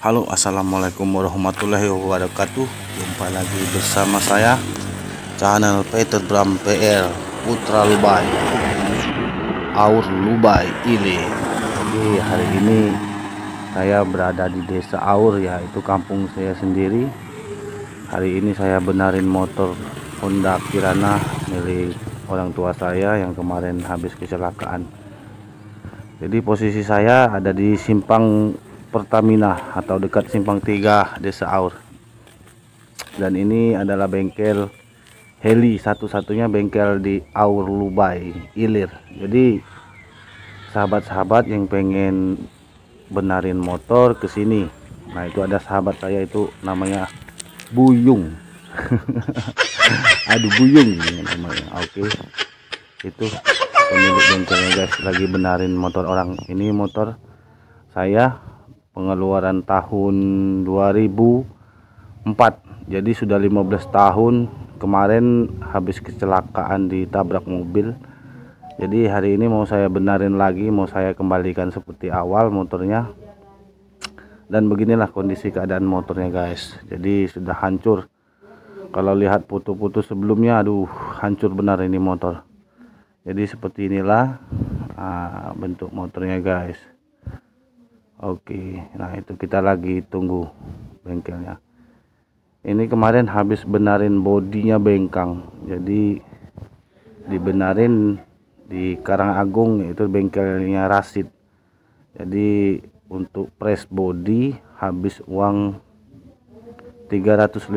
Halo, assalamualaikum warahmatullahi wabarakatuh. Jumpa lagi bersama saya, channel Peter Bram PR Putra Lubai, Aur Lubai Ile. Jadi hari ini saya berada di desa Aur, yaitu kampung saya sendiri. Hari ini saya benarin motor Honda Kirana milik orang tua saya yang kemarin habis kecelakaan. Jadi posisi saya ada di simpang Pertamina atau dekat simpang 3 desa Aur. Dan ini adalah bengkel Heli, satu-satunya bengkel di Aur Lubai Ilir. Jadi sahabat-sahabat yang pengen benarin motor ke sini. Nah, itu ada sahabat saya itu namanya Buyung. Aduh, Buyung namanya. Oke. Itu pemilik bengkelnya guys, lagi benarin motor orang. Ini motor saya pengeluaran tahun 2004, jadi sudah 15 tahun. Kemarin habis kecelakaan ditabrak mobil, jadi hari ini mau saya benarin lagi, mau saya kembalikan seperti awal motornya. Dan beginilah kondisi keadaan motornya guys, jadi sudah hancur. Kalau lihat foto-foto sebelumnya, aduh, hancur benar ini motor. Jadi seperti inilah bentuk motornya guys. Oke, nah itu kita lagi tunggu bengkelnya. Ini kemarin habis benarin bodinya bengkang, jadi dibenarin di Karangagung, itu bengkelnya Rasid. Jadi untuk press body habis uang 350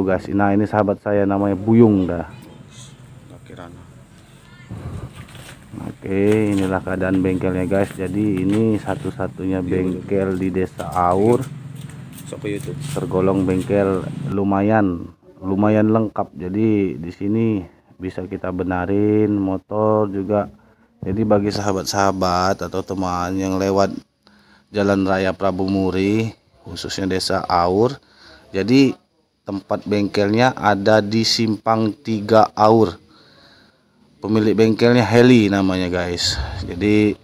guys. Nah, ini sahabat saya namanya Buyung dah. Oke, inilah keadaan bengkelnya guys. Jadi ini satu-satunya bengkel di desa Aur, tergolong bengkel lumayan lengkap. Jadi di sini bisa kita benarin motor juga. Jadi bagi sahabat-sahabat atau teman yang lewat Jalan Raya Prabu Muri, khususnya desa Aur, jadi tempat bengkelnya ada di simpang 3 Aur. Pemilik bengkelnya Heli namanya guys. Jadi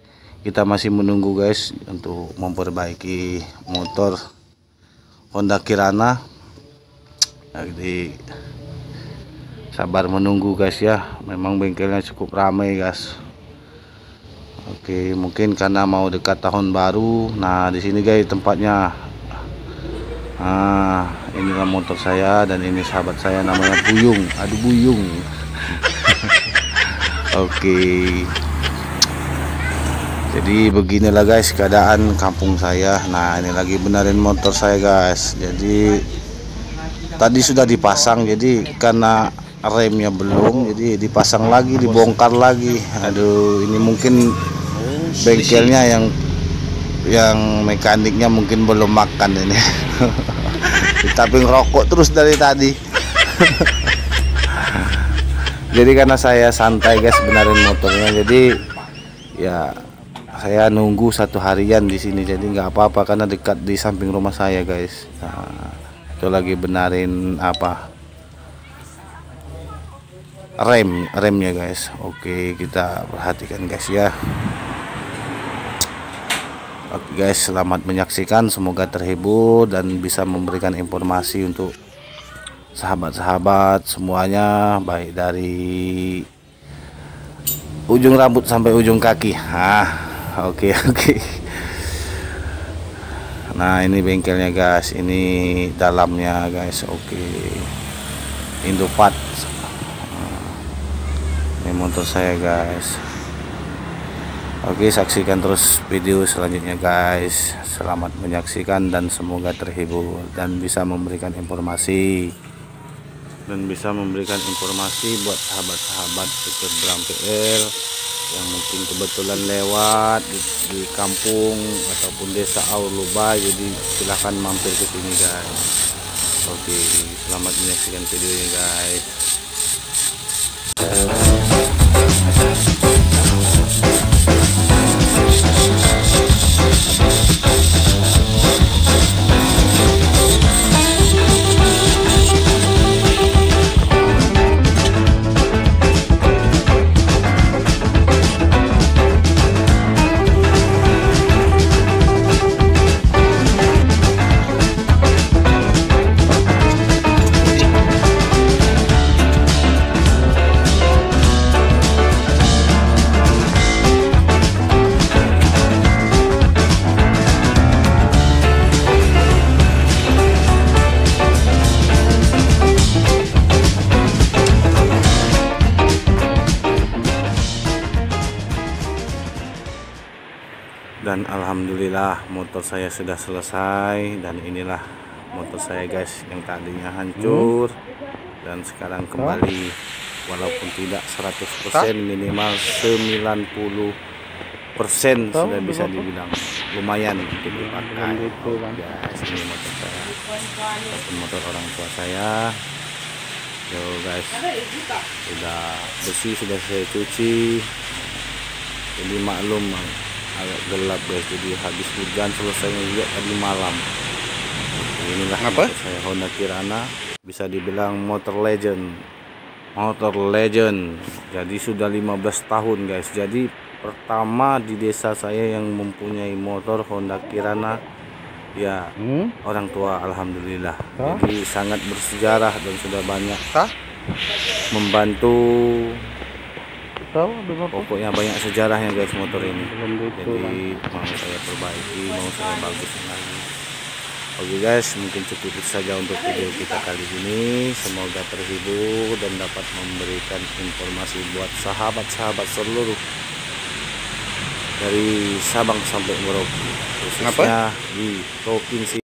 kita masih menunggu guys untuk memperbaiki motor Honda Kirana. Jadi sabar menunggu guys ya. Memang bengkelnya cukup ramai guys. Oke, mungkin karena mau dekat tahun baru. Nah, di sini guys tempatnya. Inilah motor saya dan ini sahabat saya namanya Buyung. Aduh, Buyung. Oke, jadi beginilah guys keadaan kampung saya. Nah, ini lagi benerin motor saya guys. Jadi tadi sudah dipasang, jadi karena remnya belum, jadi dipasang lagi, dibongkar lagi. Aduh, ini mungkin bengkelnya yang mekaniknya mungkin belum makan ini. Tapi ngerokok terus dari tadi. Jadi karena saya santai guys benerin motornya, jadi ya saya nunggu 1 harian di sini. Jadi nggak apa-apa karena dekat di samping rumah saya guys. Nah, itu lagi benerin remnya guys. Oke, kita perhatikan guys ya. Oke guys, selamat menyaksikan, semoga terhibur dan bisa memberikan informasi untuk sahabat-sahabat semuanya, baik dari ujung rambut sampai ujung kaki. Oke. Nah, ini bengkelnya guys, ini dalamnya guys. Oke, Indopat. Ini motor saya guys. Oke, saksikan terus video selanjutnya guys. Selamat menyaksikan dan semoga terhibur dan bisa memberikan informasi buat sahabat-sahabat Peter Bram PR yang mungkin kebetulan lewat di kampung ataupun desa Aur Lubai. Jadi silahkan mampir ke sini guys. Oke, selamat menyaksikan videonya guys. Dan alhamdulillah motor saya sudah selesai, dan inilah motor saya guys yang tadinya hancur dan sekarang kembali, walaupun tidak 100%, minimal 90% sudah bisa dibilang lumayan untuk dipakai. Guys, ini motor saya, motor orang tua saya. Yo guys, sudah bersih, sudah saya cuci. Jadi maklum agak gelap guys, jadi habis hujan selesainya juga tadi malam. Inilah motor saya, Honda Kirana, bisa dibilang motor legend. Jadi sudah 15 tahun guys. Jadi pertama di desa saya yang mempunyai motor Honda Kirana ya orang tua, alhamdulillah. Jadi sangat bersejarah dan sudah banyak membantu. Pokoknya banyak sejarahnya guys motor ini. Jadi mau saya perbaiki, mau saya bagusin lagi. Oke guys, mungkin cukup itu saja untuk video kita kali ini. Semoga terhibur dan dapat memberikan informasi buat sahabat-sahabat seluruh dari Sabang sampai Merauke, khususnya di provinsi